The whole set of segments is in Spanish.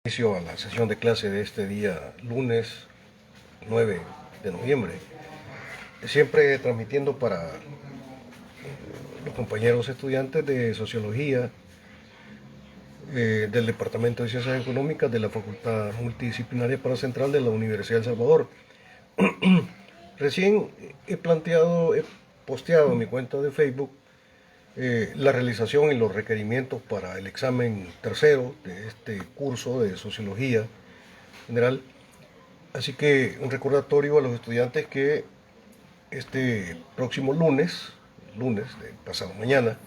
Inicio a la sesión de clase de este día, lunes 9 de noviembre, siempre transmitiendo para los compañeros estudiantes de Sociología del Departamento de Ciencias Económicas de la Facultad Multidisciplinaria Paracentral de la Universidad de El Salvador. Recién he posteado en mi cuenta de Facebook la realización y los requerimientos para el examen tercero de este curso de Sociología General. Así que un recordatorio a los estudiantes que este próximo lunes de pasado mañana,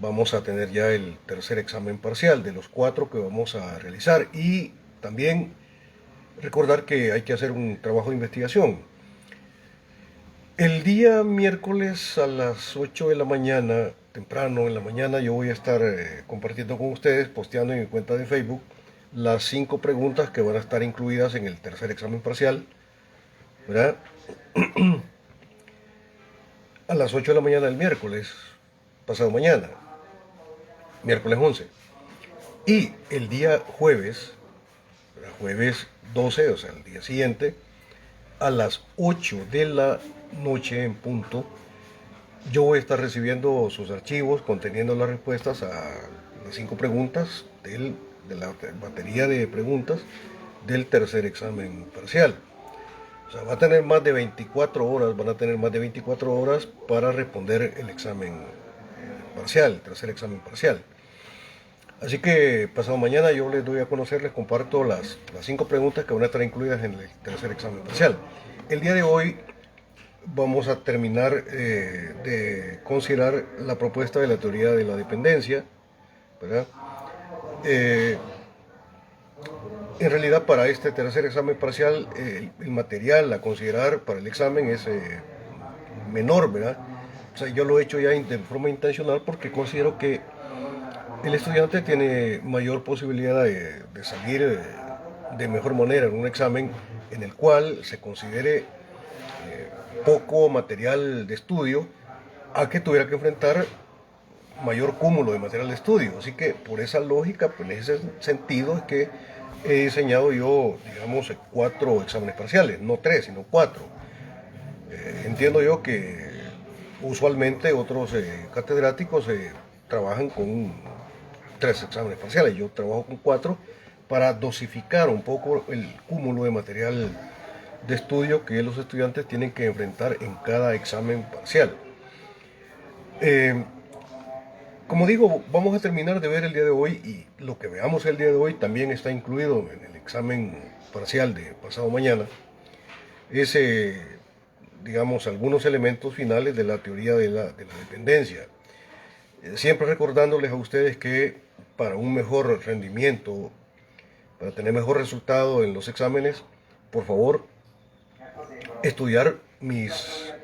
vamos a tener ya el tercer examen parcial de los 4 que vamos a realizar. Y también recordar que hay que hacer un trabajo de investigación. El día miércoles a las 8 de la mañana, temprano en la mañana, yo voy a estar compartiendo con ustedes, posteando en mi cuenta de Facebook, las 5 preguntas que van a estar incluidas en el tercer examen parcial, ¿verdad? A las 8 de la mañana del miércoles, pasado mañana, miércoles 11. Y el día jueves, jueves 12, o sea, el día siguiente, a las 8 de la noche en punto, yo voy a estar recibiendo sus archivos conteniendo las respuestas a las 5 preguntas de la batería de preguntas del tercer examen parcial. O sea, va a tener más de 24 horas, van a tener más de 24 horas para responder el examen parcial, el tercer examen parcial. Así que pasado mañana yo les doy a conocer, les comparto las 5 preguntas que van a estar incluidas en el tercer examen parcial. El día de hoy vamos a terminar de considerar la propuesta de la teoría de la dependencia, ¿verdad? En realidad, para este tercer examen parcial, el material a considerar para el examen es menor, ¿verdad? O sea, yo lo he hecho ya de forma intencional porque considero que el estudiante tiene mayor posibilidad de salir de mejor manera en un examen en el cual se considere poco material de estudio a que tuviera que enfrentar mayor cúmulo de material de estudio. Así que por esa lógica, pues en ese sentido es que he diseñado yo, digamos, 4 exámenes parciales, no 3, sino 4. Entiendo yo que usualmente otros catedráticos trabajan con 3 exámenes parciales, yo trabajo con 4 para dosificar un poco el cúmulo de material de estudio que los estudiantes tienen que enfrentar en cada examen parcial. Como digo, vamos a terminar de ver el día de hoy y lo que veamos el día de hoy también está incluido en el examen parcial de pasado mañana. Es, digamos, algunos elementos finales de la teoría de la dependencia. Siempre recordándoles a ustedes que para un mejor rendimiento, para tener mejor resultado en los exámenes, por favor, estudiar mis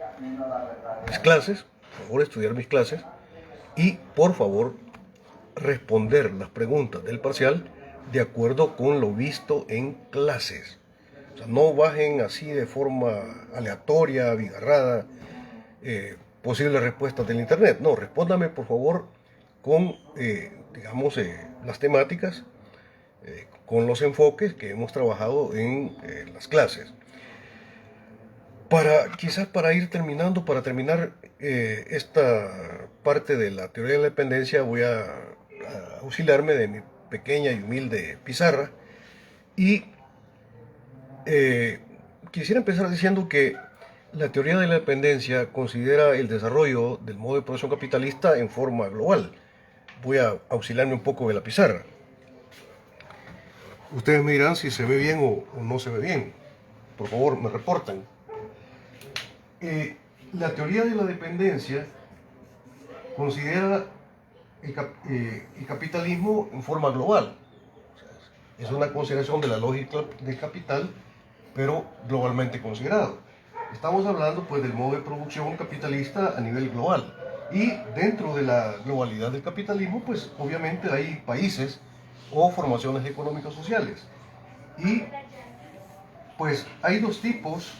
clases, por favor, estudiar mis clases y, por favor, responder las preguntas del parcial de acuerdo con lo visto en clases. O sea, no bajen así de forma aleatoria, abigarrada, posibles respuestas del internet. No, respóndame por favor con, digamos, las temáticas, con los enfoques que hemos trabajado en las clases. Quizás para ir terminando, para terminar esta parte de la teoría de la dependencia, voy a auxiliarme de mi pequeña y humilde pizarra y quisiera empezar diciendo que la teoría de la dependencia considera el desarrollo del modo de producción capitalista en forma global. Voy a auxiliarme un poco de la pizarra. Ustedes me dirán si se ve bien o no se ve bien. Por favor, me reportan. La teoría de la dependencia considera el capitalismo en forma global. O sea, es una consideración de la lógica del capital, pero globalmente considerado. Estamos hablando pues del modo de producción capitalista a nivel global. Y dentro de la globalidad del capitalismo, pues obviamente hay países o formaciones económicas sociales. Y pues hay dos tipos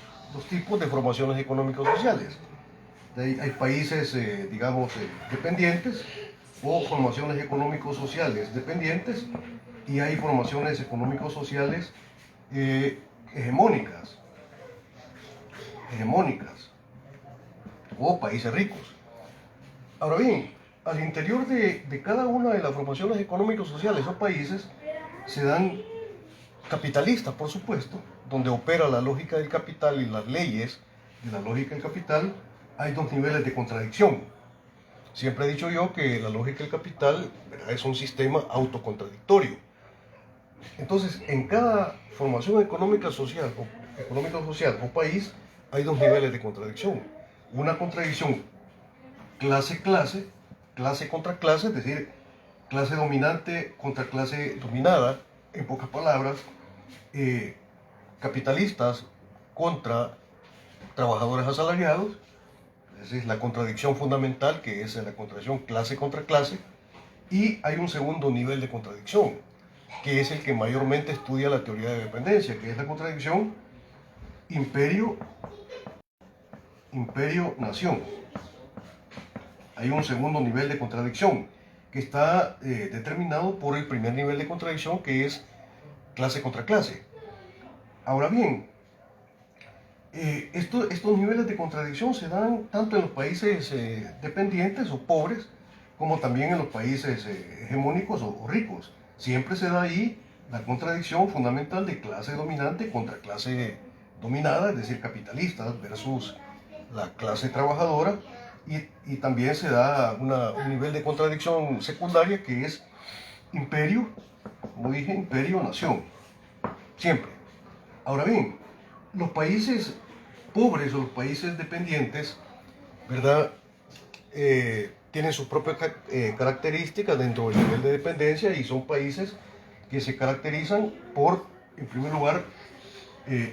de formaciones económicas sociales. Hay países, digamos, dependientes o formaciones económicos sociales dependientes y hay formaciones económico-sociales hegemónicas o países ricos. Ahora bien, al interior de cada una de las formaciones económicas sociales o países se dan capitalistas, por supuesto, donde opera la lógica del capital y las leyes de la lógica del capital. Hay dos niveles de contradicción. Siempre he dicho yo que la lógica del capital, ¿verdad?, es un sistema autocontradictorio. Entonces, en cada formación económico-social o país hay dos niveles de contradicción. Una contradicción clase-clase, clase contra clase, es decir, clase dominante contra clase dominada, en pocas palabras, capitalistas contra trabajadores asalariados. Esa es la contradicción fundamental, que es la contradicción clase contra clase. Y hay un segundo nivel de contradicción, que es el que mayormente estudia la teoría de dependencia, que es la contradicción imperio-nación. Hay un segundo nivel de contradicción que está determinado por el primer nivel de contradicción, que es clase contra clase. Ahora bien, estos niveles de contradicción se dan tanto en los países dependientes o pobres, como también en los países hegemónicos o ricos. Siempre se da ahí la contradicción fundamental de clase dominante contra clase dominada, es decir, capitalistas versus la clase trabajadora, y también se da un nivel de contradicción secundaria, que es imperio, como dije, imperio-nación, siempre. Ahora bien, los países pobres o los países dependientes, ¿verdad?, tienen sus propias características dentro del nivel de dependencia, y son países que se caracterizan por, en primer lugar,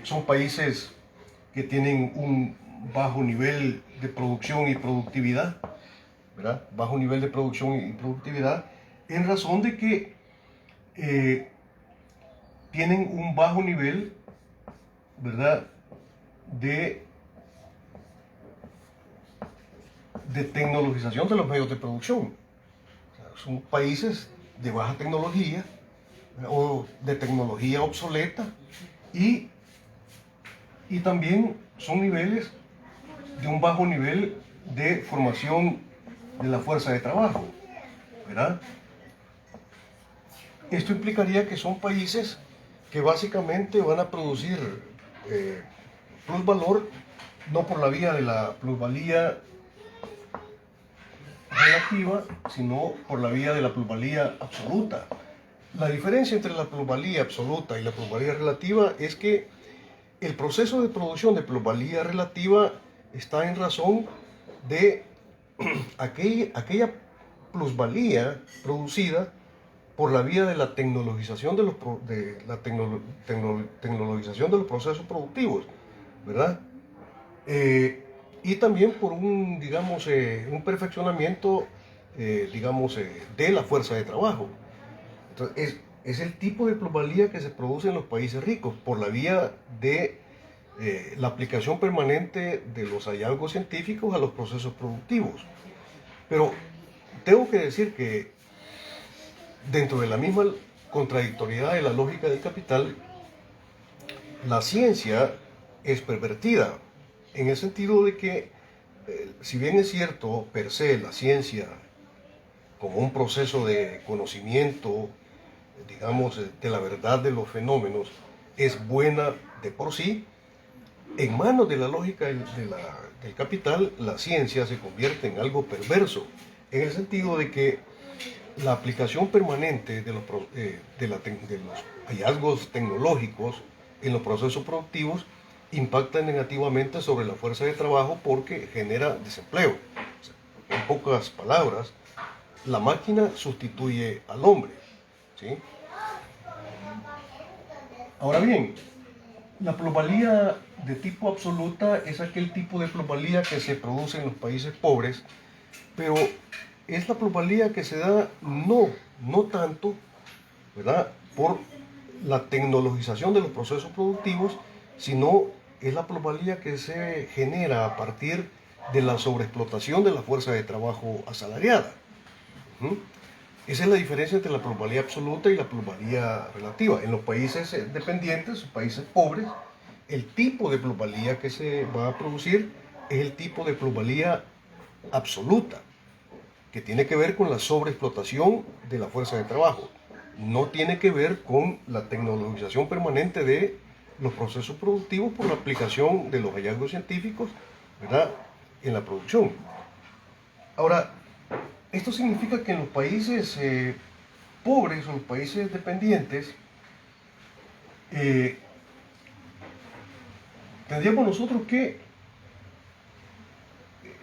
son países que tienen un bajo nivel de producción y productividad, ¿verdad? Bajo nivel de producción y productividad, en razón de que tienen un bajo nivel, ¿verdad?, de tecnologización de los medios de producción. O sea, son países de baja tecnología o de tecnología obsoleta, y también son niveles de un bajo nivel de formación de la fuerza de trabajo, ¿verdad? Esto implicaría que son países que básicamente van a producir plusvalor, no por la vía de la plusvalía relativa, sino por la vía de la plusvalía absoluta. La diferencia entre la plusvalía absoluta y la plusvalía relativa es que el proceso de producción de plusvalía relativa está en razón de aquella plusvalía producida por la vía de la tecnologización tecnologización de los procesos productivos, ¿verdad? Y también por un, digamos, un perfeccionamiento, de la fuerza de trabajo. Entonces, es el tipo de plusvalía que se produce en los países ricos por la vía de la aplicación permanente de los hallazgos científicos a los procesos productivos. Pero tengo que decir que dentro de la misma contradictoriedad de la lógica del capital, la ciencia es pervertida, en el sentido de que, si bien es cierto, per se, la ciencia, como un proceso de conocimiento, digamos, de la verdad de los fenómenos, es buena de por sí, en manos de la lógica del capital, la ciencia se convierte en algo perverso, en el sentido de que la aplicación permanente de los hallazgos tecnológicos en los procesos productivos impacta negativamente sobre la fuerza de trabajo, porque genera desempleo. O sea, en pocas palabras, la máquina sustituye al hombre, ¿sí? Ahora bien, la plusvalía de tipo absoluta es aquel tipo de plusvalía que se produce en los países pobres, pero es la plusvalía que se da no tanto, ¿verdad?, por la tecnologización de los procesos productivos, sino es la plusvalía que se genera a partir de la sobreexplotación de la fuerza de trabajo asalariada. Esa es la diferencia entre la plusvalía absoluta y la plusvalía relativa. En los países dependientes, los países pobres, el tipo de plusvalía que se va a producir es el tipo de plusvalía absoluta, que tiene que ver con la sobreexplotación de la fuerza de trabajo. No tiene que ver con la tecnologización permanente de los procesos productivos por la aplicación de los hallazgos científicos, ¿verdad?, en la producción. Ahora, esto significa que en los países pobres o en los países dependientes, tendríamos nosotros que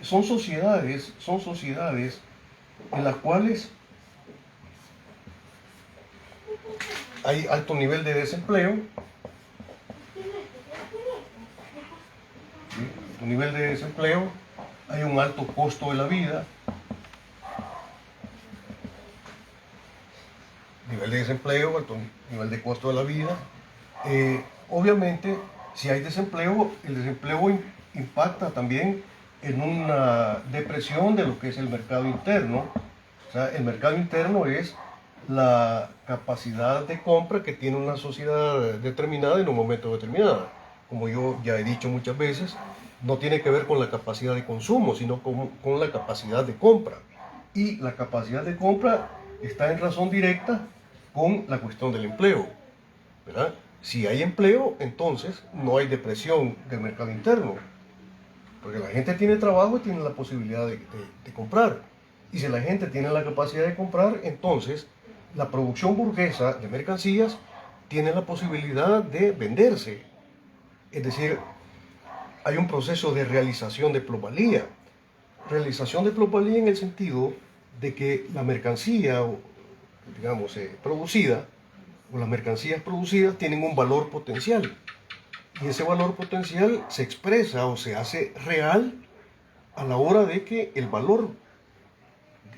son sociedades en las cuales hay alto nivel de desempleo, ¿sí?, alto nivel de desempleo, hay un alto costo de la vida, nivel de desempleo, alto nivel de costo de la vida. Obviamente, si hay desempleo, el desempleo impacta también en una depresión de lo que es el mercado interno. O sea, el mercado interno es la capacidad de compra que tiene una sociedad determinada en un momento determinado. Como yo ya he dicho muchas veces, no tiene que ver con la capacidad de consumo, sino con la capacidad de compra. Y la capacidad de compra está en razón directa con la cuestión del empleo, ¿verdad? Si hay empleo, entonces no hay depresión del mercado interno, porque la gente tiene trabajo y tiene la posibilidad de comprar. Y si la gente tiene la capacidad de comprar, entonces la producción burguesa de mercancías tiene la posibilidad de venderse. Es decir, hay un proceso de realización de plusvalía. Realización de plusvalía en el sentido de que la mercancía, digamos, producida, o las mercancías producidas tienen un valor potencial. Y ese valor potencial se expresa o se hace real a la hora de que el valor,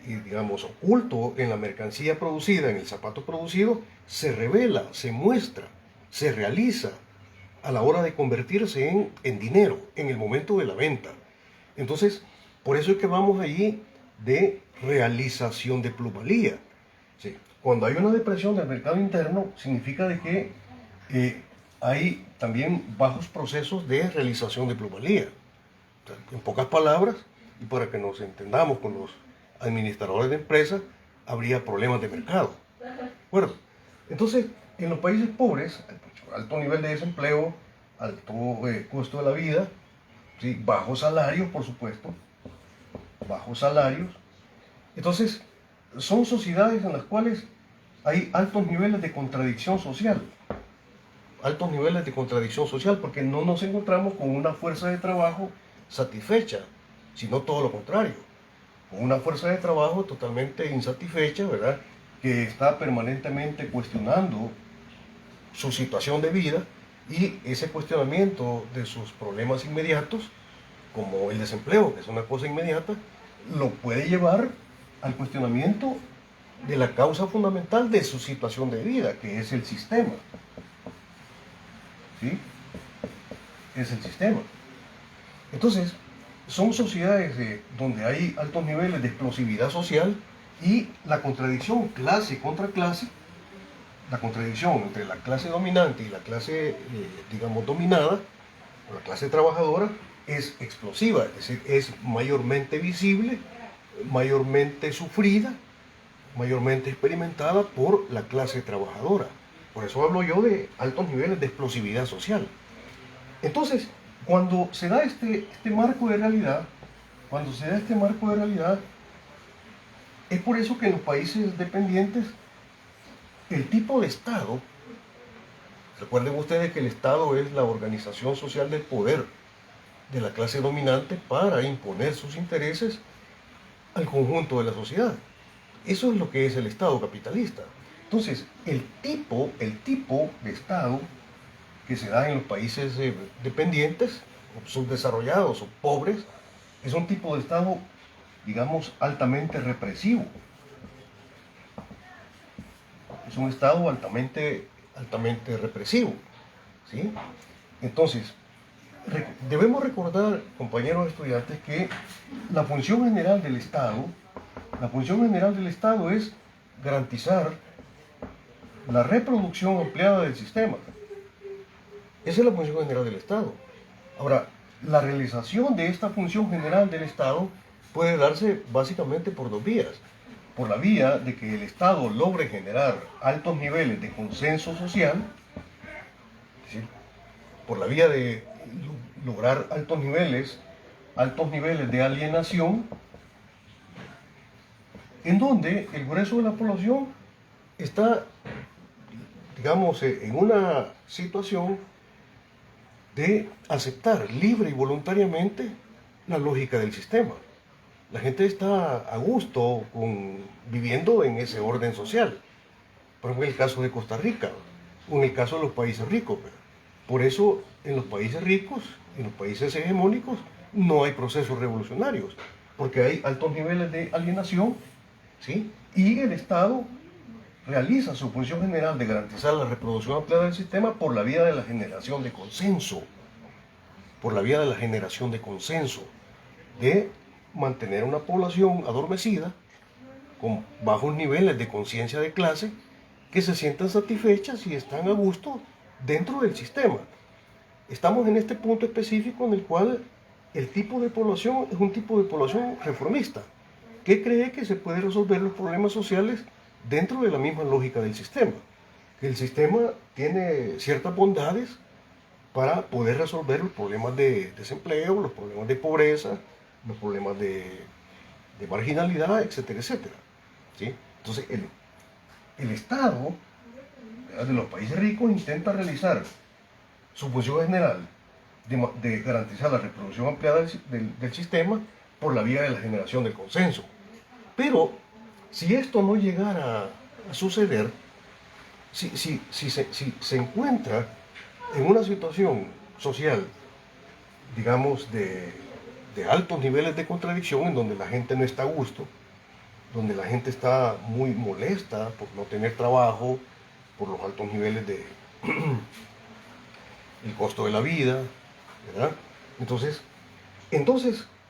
digamos, oculto en la mercancía producida, en el zapato producido, se revela, se muestra, se realiza a la hora de convertirse en dinero, en el momento de la venta. Entonces, por eso es que vamos allí de realización de plusvalía. ¿Sí? Cuando hay una depresión del mercado interno, significa de que hay también bajos procesos de realización de plusvalía. O sea, en pocas palabras, y para que nos entendamos con los administradores de empresas, habría problemas de mercado. Bueno, entonces, en los países pobres, alto nivel de desempleo, alto costo de la vida, ¿sí?, bajos salarios, por supuesto, bajos salarios. Entonces, son sociedades en las cuales hay altos niveles de contradicción social. Altos niveles de contradicción social, porque no nos encontramos con una fuerza de trabajo satisfecha, sino todo lo contrario, con una fuerza de trabajo totalmente insatisfecha, ¿verdad?, que está permanentemente cuestionando su situación de vida, y ese cuestionamiento de sus problemas inmediatos, como el desempleo, que es una cosa inmediata, lo puede llevar al cuestionamiento de la causa fundamental de su situación de vida, que es el sistema. ¿Sí? Es el sistema. Entonces, son sociedades donde hay altos niveles de explosividad social, y la contradicción clase contra clase, la contradicción entre la clase dominante y la clase, digamos, dominada, o la clase trabajadora, es explosiva, es decir, es mayormente visible, mayormente sufrida, mayormente experimentada por la clase trabajadora. Por eso hablo yo de altos niveles de explosividad social. Entonces, cuando se da este marco de realidad, es por eso que en los países dependientes, el tipo de Estado, recuerden ustedes que el Estado es la organización social del poder de la clase dominante para imponer sus intereses al conjunto de la sociedad. Eso es lo que es el Estado capitalista. Entonces, el tipo de Estado que se da en los países dependientes, o subdesarrollados o pobres, es un tipo de Estado, digamos, altamente represivo. Es un Estado altamente represivo, ¿sí? Entonces, debemos recordar, compañeros estudiantes, que la función general del Estado es garantizar la reproducción ampliada del sistema. Esa es la función general del Estado. Ahora, la realización de esta función general del Estado puede darse básicamente por dos vías. Por la vía de que el Estado logre generar altos niveles de consenso social, es decir, por la vía de lograr altos niveles de alienación, en donde el grueso de la población está, digamos, en una situación de aceptar libre y voluntariamente la lógica del sistema. La gente está a gusto viviendo en ese orden social. Por ejemplo, en el caso de Costa Rica, o en el caso de los países ricos. Por eso, en los países ricos, en los países hegemónicos, no hay procesos revolucionarios, porque hay altos niveles de alienación, ¿sí? Y el Estado realiza su función general de garantizar la reproducción ampliada del sistema por la vía de la generación de consenso, de mantener una población adormecida con bajos niveles de conciencia de clase que se sientan satisfechas y están a gusto dentro del sistema. Estamos en este punto específico en el cual el tipo de población es un tipo de población reformista, que cree que se puede resolver los problemas sociales dentro de la misma lógica del sistema. Que el sistema tiene ciertas bondades para poder resolver los problemas de desempleo, los problemas de pobreza, los problemas de marginalidad, etcétera, etcétera. ¿Sí? Entonces, el Estado de los países ricos intenta realizar su función general de garantizar la reproducción ampliada del sistema por la vía de la generación del consenso. Pero, si esto no llegara a suceder, si se encuentra en una situación social, digamos, de altos niveles de contradicción, en donde la gente no está a gusto, donde la gente está muy molesta por no tener trabajo, por los altos niveles de el costo de la vida, ¿verdad? Entonces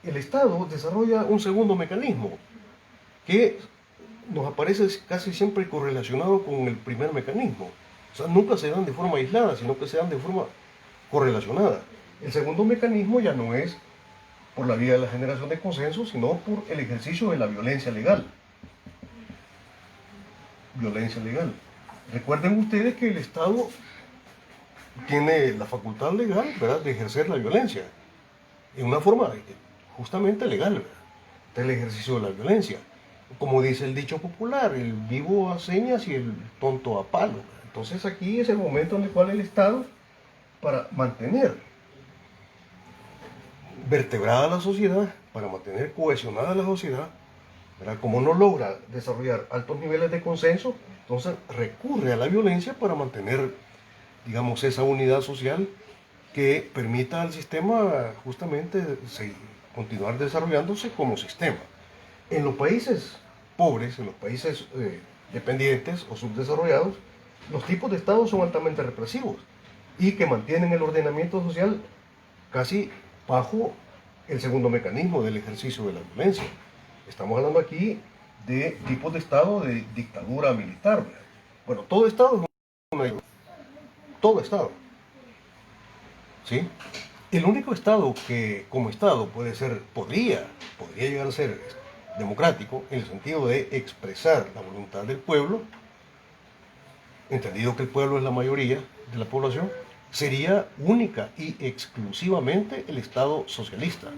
el Estado desarrolla un segundo mecanismo que nos aparece casi siempre correlacionado con el primer mecanismo. O sea, nunca se dan de forma aislada, sino que se dan de forma correlacionada. El segundo mecanismo ya no es por la vía de la generación de consenso, sino por el ejercicio de la violencia legal. Violencia legal. Recuerden ustedes que el Estado tiene la facultad legal, ¿verdad?, de ejercer la violencia en una forma justamente legal, ¿verdad?, del ejercicio de la violencia. Como dice el dicho popular, el vivo a señas y el tonto a palo. Entonces aquí es el momento en el cual el Estado, para mantener vertebrada la sociedad, para mantener cohesionada la sociedad, ¿verdad?, como no logra desarrollar altos niveles de consenso, entonces recurre a la violencia para mantener, digamos, esa unidad social que permita al sistema justamente continuar desarrollándose como sistema. En los países pobres, en los países dependientes o subdesarrollados, los tipos de Estado son altamente represivos y que mantienen el ordenamiento social casi bajo el segundo mecanismo del ejercicio de la violencia. Estamos hablando aquí de tipos de Estado de dictadura militar. Bueno, todo Estado es una dictadura. Todo Estado. ¿Sí? El único Estado que como Estado podría llegar a ser democrático en el sentido de expresar la voluntad del pueblo, entendido que el pueblo es la mayoría de la población, sería única y exclusivamente el Estado socialista.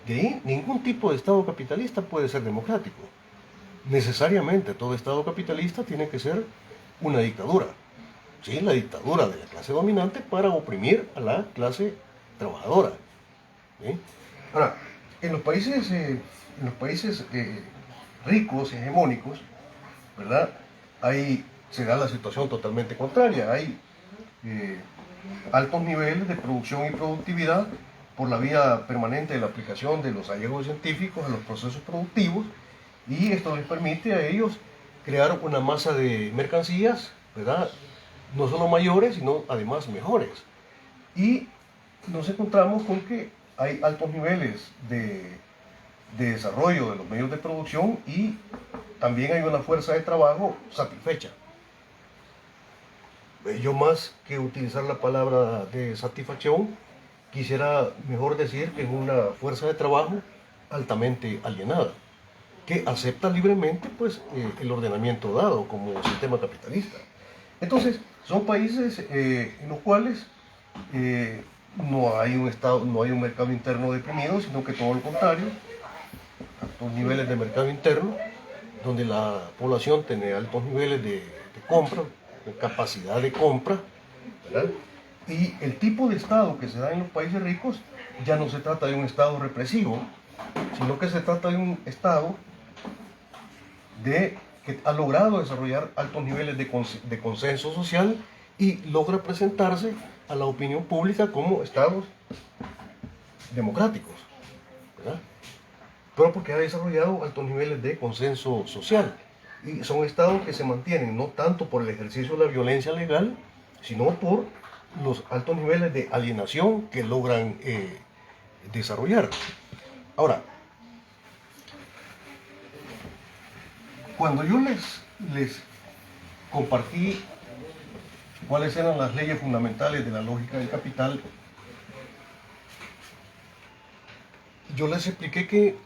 De ahí, ningún tipo de Estado capitalista puede ser democrático. Necesariamente todo Estado capitalista tiene que ser una dictadura. ¿Sí? La dictadura de la clase dominante para oprimir a la clase trabajadora. ¿Sí? Ahora, en los países ricos, hegemónicos, ¿verdad?, ahí se da la situación totalmente contraria. Hay altos niveles de producción y productividad por la vía permanente de la aplicación de los hallazgos científicos a los procesos productivos, y esto les permite a ellos crear una masa de mercancías, ¿verdad?, no solo mayores, sino además mejores. Y nos encontramos con que hay altos niveles de desarrollo de los medios de producción y también hay una fuerza de trabajo satisfecha. Yo más que utilizar la palabra de satisfacción, quisiera mejor decir que es una fuerza de trabajo altamente alienada, que acepta libremente pues, el ordenamiento dado como sistema capitalista. Entonces, son países en los cuales no hay un estado, no hay un mercado interno deprimido, sino que todo lo contrario, altos niveles de mercado interno, donde la población tiene altos niveles de compra, de capacidad de compra, ¿verdad? Y el tipo de Estado que se da en los países ricos ya no se trata de un Estado represivo, sino que se trata de un Estado que ha logrado desarrollar altos niveles de consenso social y logra presentarse a la opinión pública como estados democráticos, ¿verdad? Pero porque ha desarrollado altos niveles de consenso social. Y son estados que se mantienen no tanto por el ejercicio de la violencia legal, sino por los altos niveles de alienación que logran desarrollar. Ahora, cuando yo les compartí cuáles eran las leyes fundamentales de la lógica del capital, yo les expliqué que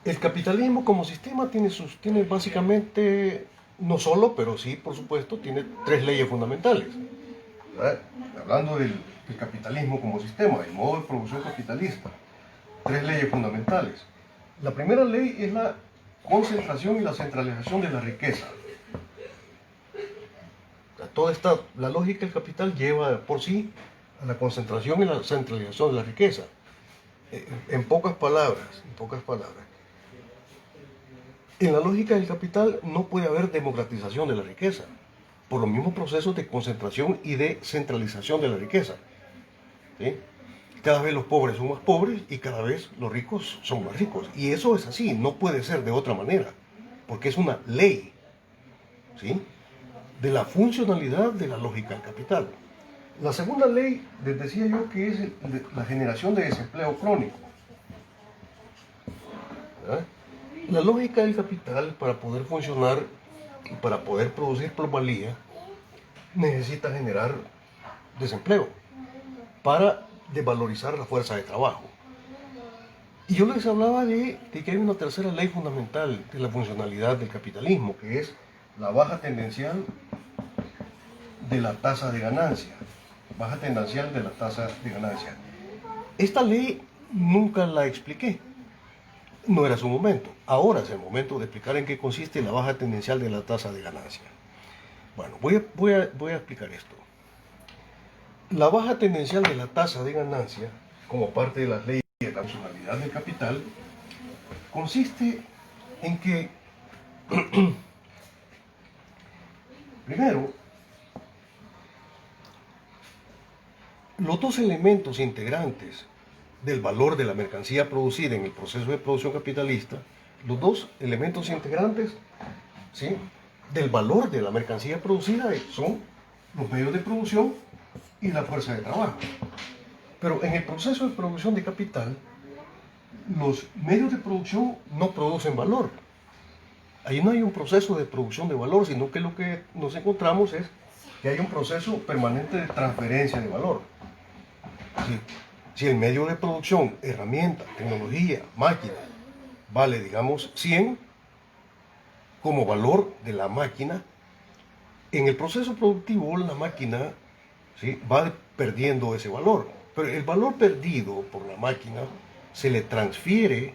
el capitalismo como sistema tiene básicamente, no solo, pero sí, por supuesto, tiene tres leyes fundamentales. ¿Verdad? Hablando del capitalismo como sistema, el modo de producción capitalista, tres leyes fundamentales. La primera ley es la concentración y la centralización de la riqueza. La lógica del capital lleva por sí a la concentración y la centralización de la riqueza. En pocas palabras, en la lógica del capital no puede haber democratización de la riqueza, por los mismos procesos de concentración y de centralización de la riqueza. ¿Sí? Cada vez los pobres son más pobres y cada vez los ricos son más ricos. Y eso es así, no puede ser de otra manera, porque es una ley, ¿sí?, de la funcionalidad de la lógica del capital. La segunda ley, les decía yo, que es la generación de desempleo crónico. ¿Verdad? La lógica del capital, para poder funcionar y para poder producir plusvalía, necesita generar desempleo para desvalorizar la fuerza de trabajo. Y yo les hablaba de que hay una tercera ley fundamental de la funcionalidad del capitalismo, que es la baja tendencial de la tasa de ganancia. Baja tendencial de la tasa de ganancia. Esta ley nunca la expliqué. No era su momento. Ahora es el momento de explicar en qué consiste la baja tendencial de la tasa de ganancia. Bueno, voy a explicar esto. La baja tendencial de la tasa de ganancia, como parte de las leyes de la funcionalidad del capital, consiste en que, primero, los dos elementos integrantes del valor de la mercancía producida en el proceso de producción capitalista, los dos elementos integrantes, ¿sí?, del valor de la mercancía producida son los medios de producción y la fuerza de trabajo. Pero en el proceso de producción de capital, los medios de producción no producen valor. Ahí no hay un proceso de producción de valor, sino que lo que nos encontramos es que hay un proceso permanente de transferencia de valor. Si el medio de producción, herramienta, tecnología, máquina, vale, digamos, 100 como valor de la máquina, en el proceso productivo la máquina, ¿sí?, va perdiendo ese valor. Pero el valor perdido por la máquina se le transfiere,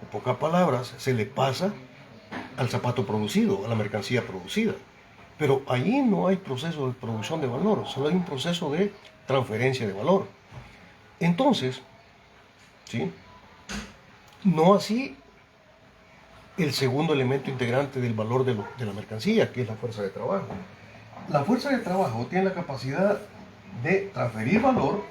en pocas palabras, se le pasa al zapato producido, a la mercancía producida. Pero allí no hay proceso de producción de valor, solo hay un proceso de transferencia de valor. Entonces, ¿sí?, no así el segundo elemento integrante del valor de la mercancía, que es la fuerza de trabajo. La fuerza de trabajo tiene la capacidad de transferir valor,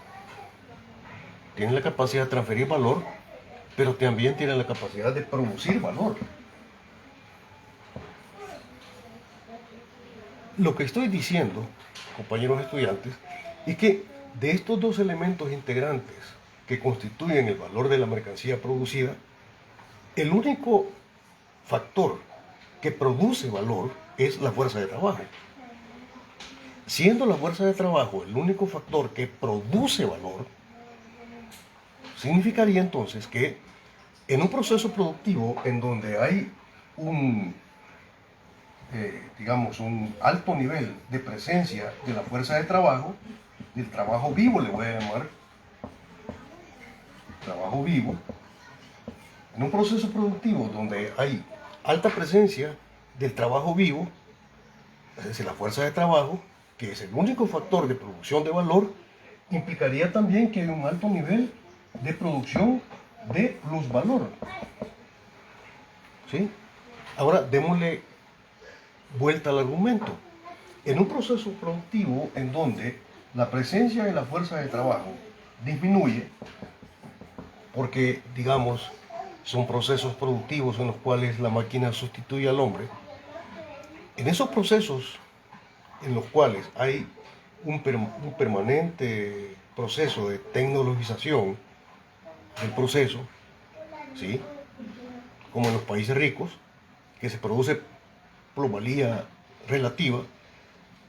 pero también tiene la capacidad de producir valor. Lo que estoy diciendo, compañeros estudiantes, es que de estos dos elementos integrantes que constituyen el valor de la mercancía producida, el único factor que produce valor es la fuerza de trabajo. Siendo la fuerza de trabajo el único factor que produce valor, significaría entonces que en un proceso productivo en donde hay un alto nivel de presencia de la fuerza de trabajo, del trabajo vivo, le voy a llamar, trabajo vivo, en un proceso productivo donde hay alta presencia del trabajo vivo, es decir, la fuerza de trabajo, que es el único factor de producción de valor, implicaría también que hay un alto nivel de producción de plusvalor. ¿Sí? Ahora, démosle vuelta al argumento. En un proceso productivo en donde la presencia de la fuerza de trabajo disminuye, porque, digamos, son procesos productivos en los cuales la máquina sustituye al hombre, en esos procesos en los cuales hay un permanente proceso de tecnologización del proceso, ¿sí? Como en los países ricos, que se produce plusvalía relativa,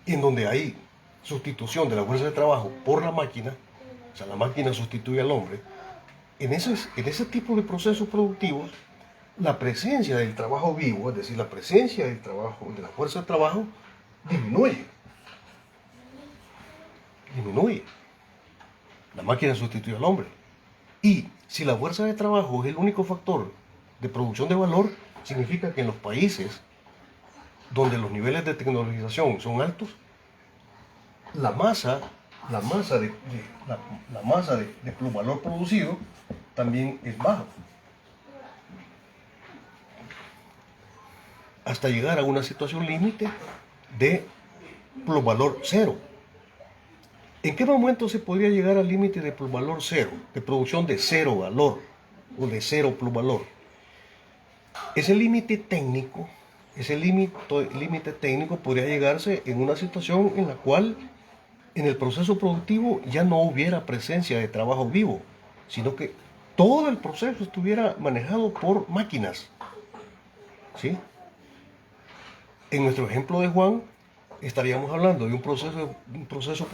y en donde hay sustitución de la fuerza de trabajo por la máquina, o sea, la máquina sustituye al hombre, en ese tipo de procesos productivos, la presencia del trabajo vivo, es decir, la presencia del trabajo, de la fuerza de trabajo, disminuye. Disminuye. La máquina sustituye al hombre. Y si la fuerza de trabajo es el único factor de producción de valor, significa que en los países donde los niveles de tecnologización son altos, la masa de plusvalor producido también es baja, hasta llegar a una situación límite de plusvalor cero. ¿En qué momento se podría llegar al límite de plusvalor cero, de producción de cero valor o de cero plusvalor? Ese límite técnico podría llegarse en una situación en la cual en el proceso productivo ya no hubiera presencia de trabajo vivo, sino que todo el proceso estuviera manejado por máquinas. ¿Sí? En nuestro ejemplo de Juan, estaríamos hablando de un proceso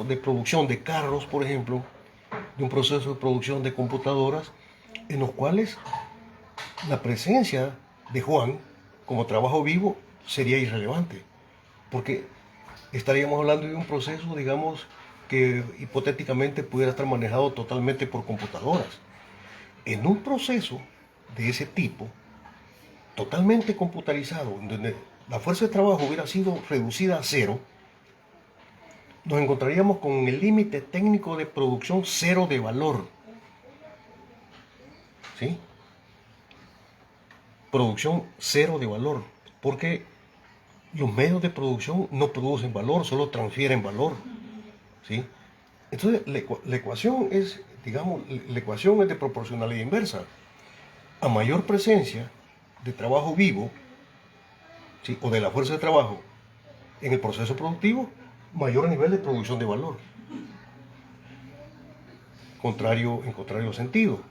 de producción de carros, por ejemplo, de un proceso de producción de computadoras, en los cuales la presencia de Juan como trabajo vivo sería irrelevante, porque estaríamos hablando de un proceso, digamos, que hipotéticamente pudiera estar manejado totalmente por computadoras. En un proceso de ese tipo, totalmente computarizado, donde la fuerza de trabajo hubiera sido reducida a cero, nos encontraríamos con el límite técnico de producción cero de valor. ¿Sí? Producción cero de valor, porque los medios de producción no producen valor, solo transfieren valor. ¿Sí? Entonces, la ecuación es, digamos, la ecuación es de proporcionalidad inversa. A mayor presencia de trabajo vivo, ¿sí?, o de la fuerza de trabajo en el proceso productivo, mayor nivel de producción de valor. En contrario sentido,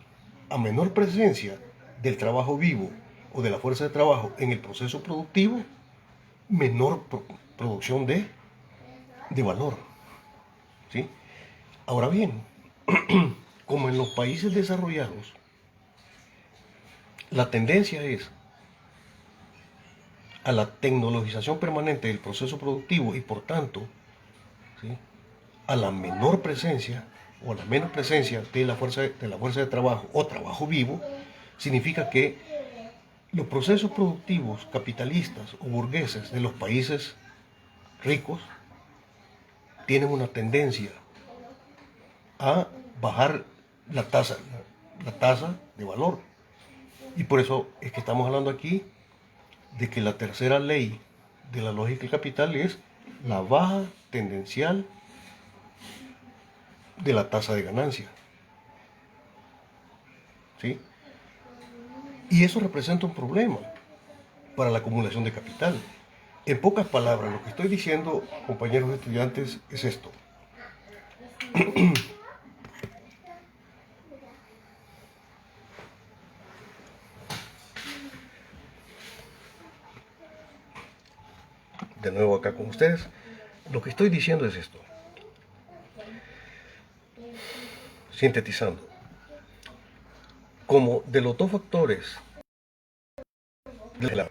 a menor presencia del trabajo vivo o de la fuerza de trabajo en el proceso productivo, menor producción de valor. ¿Sí? Ahora bien, como en los países desarrollados, la tendencia es a la tecnologización permanente del proceso productivo y por tanto, ¿sí?, a la menor presencia o a la menos presencia de la fuerza de trabajo o trabajo vivo, significa que los procesos productivos capitalistas o burgueses de los países ricos tienen una tendencia a bajar la tasa de valor. Y por eso es que estamos hablando aquí de que la tercera ley de la lógica del capital es la baja tendencial de la tasa de ganancia. ¿Sí? Y eso representa un problema para la acumulación de capital. En pocas palabras, lo que estoy diciendo, compañeros estudiantes, es esto. nuevo acá con ustedes. Lo que estoy diciendo es esto. Sintetizando. Como de los dos factores de la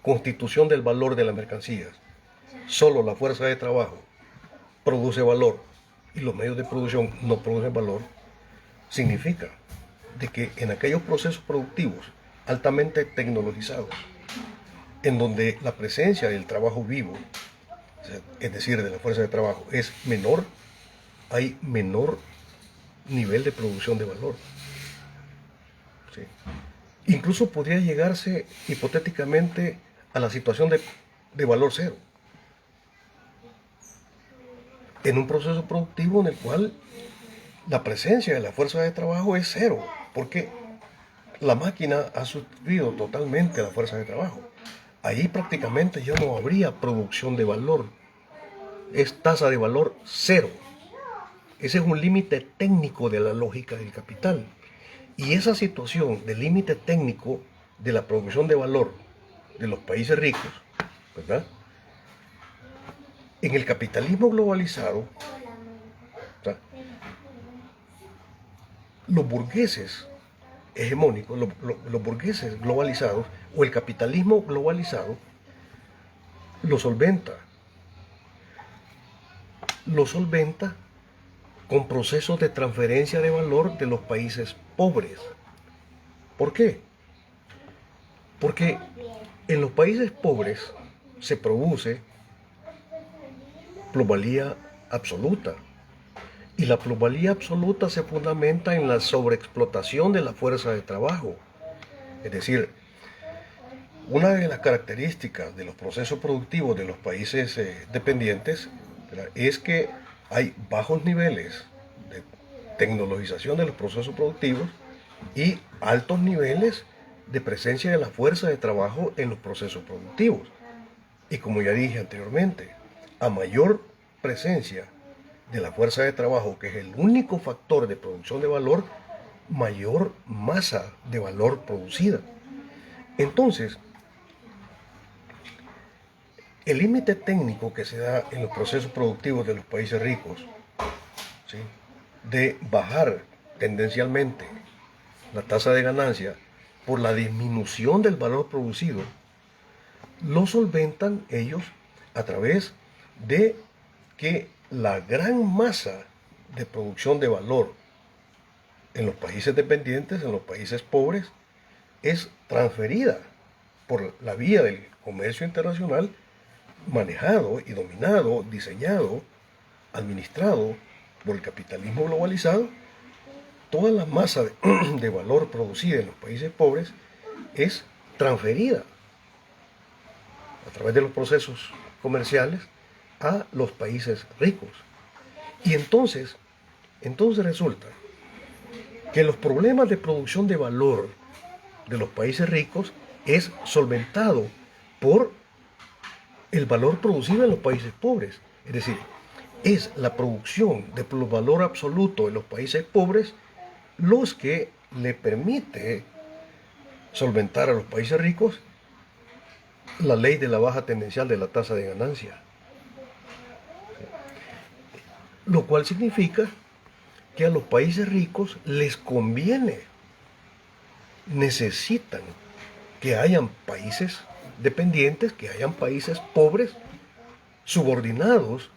constitución del valor de las mercancías, solo la fuerza de trabajo produce valor y los medios de producción no producen valor, significa de que en aquellos procesos productivos altamente tecnologizados, en donde la presencia del trabajo vivo, es decir, de la fuerza de trabajo, es menor, hay menor nivel de producción de valor. ¿Sí? Incluso podría llegarse hipotéticamente a la situación de valor cero, en un proceso productivo en el cual la presencia de la fuerza de trabajo es cero, porque la máquina ha sustituido totalmente a la fuerza de trabajo. Ahí prácticamente ya no habría producción de valor, es tasa de valor cero. Ese es un límite técnico de la lógica del capital. Y esa situación de límite técnico de la producción de valor de los países ricos, ¿verdad? En el capitalismo globalizado, ¿verdad?, los burgueses hegemónicos, los burgueses globalizados o el capitalismo globalizado lo solventa. Lo solventa con procesos de transferencia de valor de los países pobres. ¿Por qué? Porque en los países pobres se produce plusvalía absoluta. Y la plusvalía absoluta se fundamenta en la sobreexplotación de la fuerza de trabajo. Es decir, una de las características de los procesos productivos de los países dependientes, ¿verdad?, es que hay bajos niveles de tecnologización de los procesos productivos y altos niveles de presencia de la fuerza de trabajo en los procesos productivos. Y como ya dije anteriormente, a mayor presencia de la fuerza de trabajo, que es el único factor de producción de valor, mayor masa de valor producida. Entonces, el límite técnico que se da en los procesos productivos de los países ricos, ¿sí?, de bajar tendencialmente la tasa de ganancia por la disminución del valor producido, lo solventan ellos a través de que la gran masa de producción de valor en los países dependientes, en los países pobres, es transferida por la vía del comercio internacional, manejado y dominado, diseñado, administrado por el capitalismo globalizado. Toda la masa de valor producida en los países pobres es transferida a través de los procesos comerciales a los países ricos. Y entonces resulta que los problemas de producción de valor de los países ricos es solventado por el valor producido en los países pobres. Es decir, es la producción de plusvalor absoluto en los países pobres los que le permite solventar a los países ricos la ley de la baja tendencial de la tasa de ganancia. Lo cual significa que a los países ricos les conviene, necesitan que hayan países dependientes, que hayan países pobres, subordinados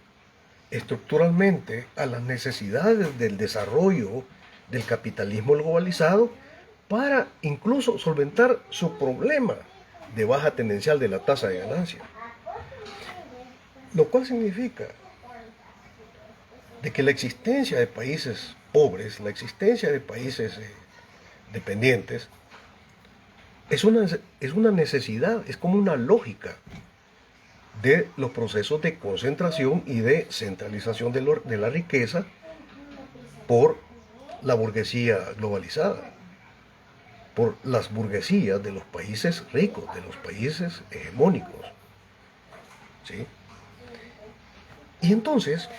estructuralmente a las necesidades del desarrollo del capitalismo globalizado, para incluso solventar su problema de baja tendencial de la tasa de ganancia. Lo cual significa de que la existencia de países pobres, la existencia de países dependientes, es una necesidad, es como una lógica de los procesos de concentración y de centralización de la riqueza por la burguesía globalizada, por las burguesías de los países ricos, de los países hegemónicos, ¿sí? Y entonces,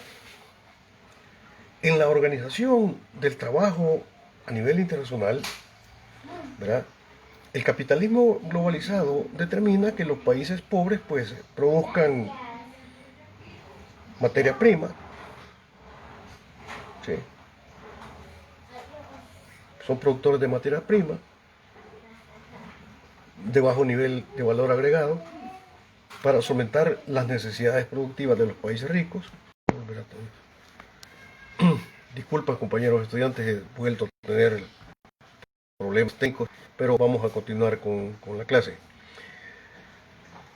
en la organización del trabajo a nivel internacional, ¿verdad?, el capitalismo globalizado determina que los países pobres pues produzcan materia prima, ¿sí? Son productores de materia prima de bajo nivel de valor agregado para solventar las necesidades productivas de los países ricos. Disculpa, compañeros estudiantes, he vuelto a tener problemas técnicos, pero vamos a continuar con la clase.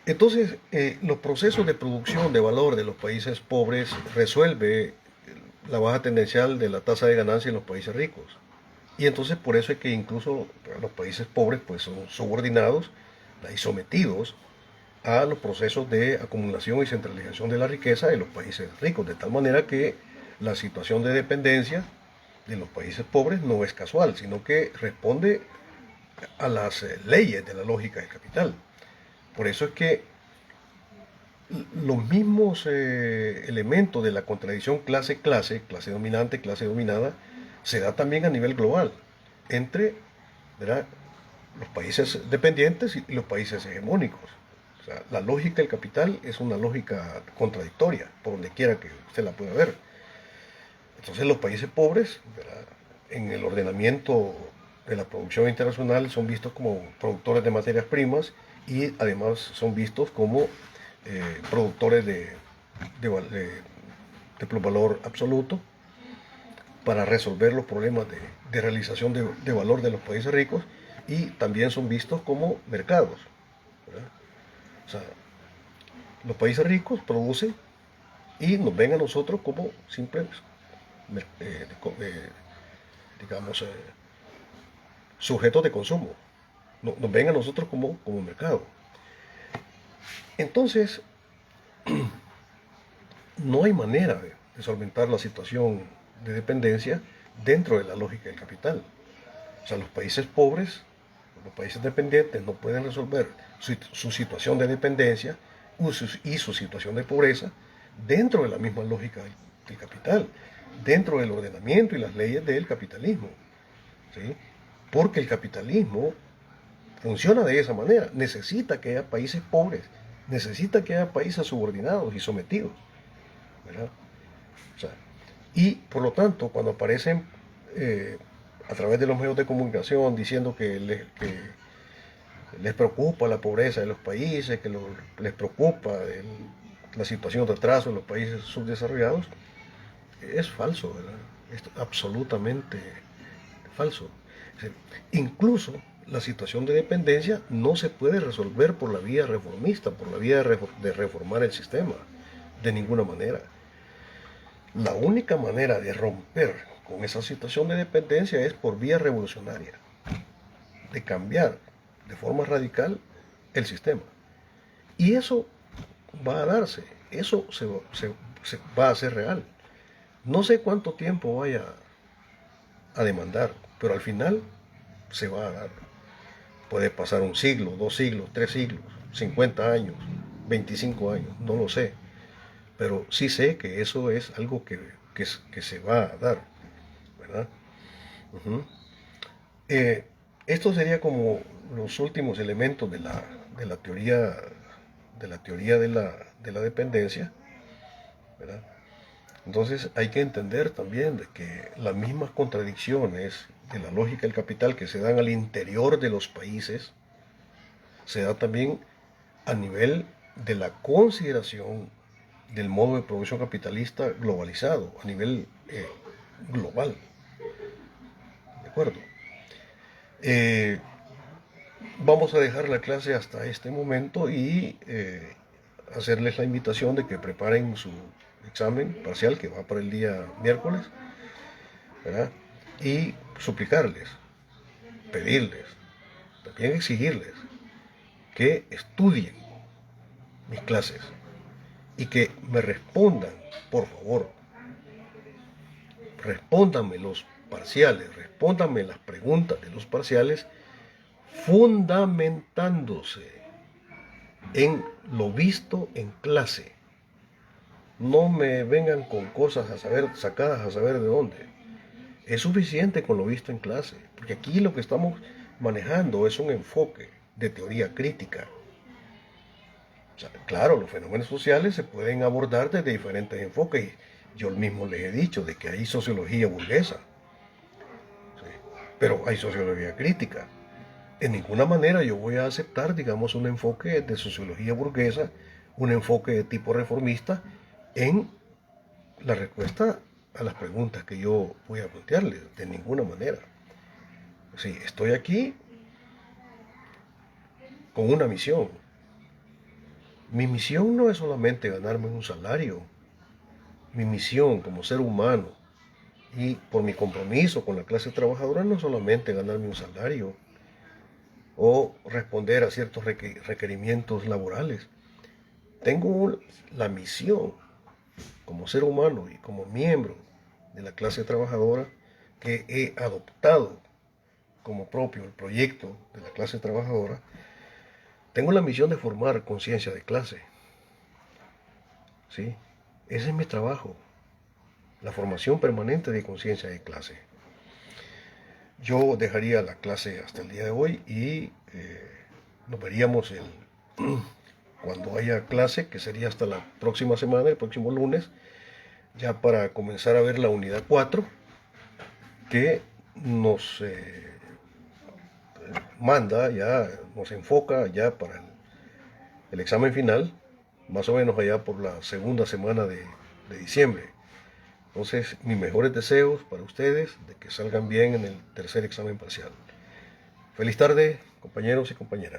Entonces, los procesos de producción de valor de los países pobres resuelve la baja tendencial de la tasa de ganancia en los países ricos. Y entonces por eso es que incluso los países pobres pues son subordinados y sometidos a los procesos de acumulación y centralización de la riqueza de los países ricos, de tal manera que la situación de dependencia de los países pobres no es casual, sino que responde a las leyes de la lógica del capital. Por eso es que los mismos elementos de la contradicción clase-clase, clase dominante, clase dominada, se da también a nivel global entre, ¿verdad?, los países dependientes y los países hegemónicos. O sea, la lógica del capital es una lógica contradictoria, por donde quiera que usted la pueda ver. Entonces los países pobres, ¿verdad?, en el ordenamiento de la producción internacional son vistos como productores de materias primas y además son vistos como productores de valor absoluto para resolver los problemas de realización de valor de los países ricos, y también son vistos como mercados, ¿verdad? O sea, los países ricos producen y nos ven a nosotros como simples, digamos, sujetos de consumo. Nos ven a nosotros como mercado. Entonces, no hay manera de solventar la situación de dependencia dentro de la lógica del capital. O sea, los países pobres, los países dependientes no pueden resolver su situación de dependencia y su situación de pobreza dentro de la misma lógica del capital, dentro del ordenamiento y las leyes del capitalismo, ¿sí? Porque el capitalismo funciona de esa manera. Necesita que haya países pobres, necesita que haya países subordinados y sometidos, ¿verdad? O sea, y por lo tanto, cuando aparecen a través de los medios de comunicación diciendo que les preocupa la pobreza de los países, que les preocupa la situación de atraso en los países subdesarrollados, es falso, ¿verdad? Es absolutamente falso. Es decir, incluso la situación de dependencia no se puede resolver por la vía reformista, por la vía de reformar el sistema, de ninguna manera. La única manera de romper con esa situación de dependencia es por vía revolucionaria, de cambiar de forma radical el sistema. Y eso va a darse, eso se va a hacer real. No sé cuánto tiempo vaya a demandar, pero al final se va a dar. Puede pasar 1 siglo, 2 siglos, 3 siglos, 50 años, 25 años, no lo sé. Pero sí sé que eso es algo que se va a dar, ¿verdad? Esto sería como los últimos elementos de la teoría de la dependencia, ¿verdad? Entonces hay que entender también de que las mismas contradicciones de la lógica del capital que se dan al interior de los países se da también a nivel de la consideración del modo de producción capitalista globalizado, a nivel global. ¿De acuerdo? Vamos a dejar la clase hasta este momento y hacerles la invitación de que preparen su examen parcial que va para el día miércoles, ¿verdad? Y suplicarles, pedirles, también exigirles que estudien mis clases y que me respondan, por favor, respóndanme los parciales, respóndanme las preguntas de los parciales fundamentándose en lo visto en clase. No me vengan con cosas a saber, sacadas a saber de dónde. Es suficiente con lo visto en clase, porque aquí lo que estamos manejando es un enfoque de teoría crítica. O sea, claro, los fenómenos sociales se pueden abordar desde diferentes enfoques. Yo mismo les he dicho de que hay sociología burguesa, ¿sí? Pero hay sociología crítica. En ninguna manera yo voy a aceptar, digamos, un enfoque de sociología burguesa, un enfoque de tipo reformista en la respuesta a las preguntas que yo voy a plantearles, de ninguna manera. Sí, estoy aquí con una misión. Mi misión no es solamente ganarme un salario. Mi misión como ser humano y por mi compromiso con la clase trabajadora no es solamente ganarme un salario o responder a ciertos requerimientos laborales. Tengo la misión como ser humano y como miembro de la clase trabajadora que he adoptado como propio el proyecto de la clase trabajadora. Tengo la misión de formar conciencia de clase. ¿Sí? Ese es mi trabajo, la formación permanente de conciencia de clase. Yo dejaría la clase hasta el día de hoy y nos veríamos cuando haya clase, que sería hasta la próxima semana, el próximo lunes, ya para comenzar a ver la unidad 4 que nos manda, ya nos enfoca ya para el examen final, más o menos allá por la segunda semana de diciembre. Entonces, mis mejores deseos para ustedes de que salgan bien en el tercer examen parcial. Feliz tarde, compañeros y compañeras.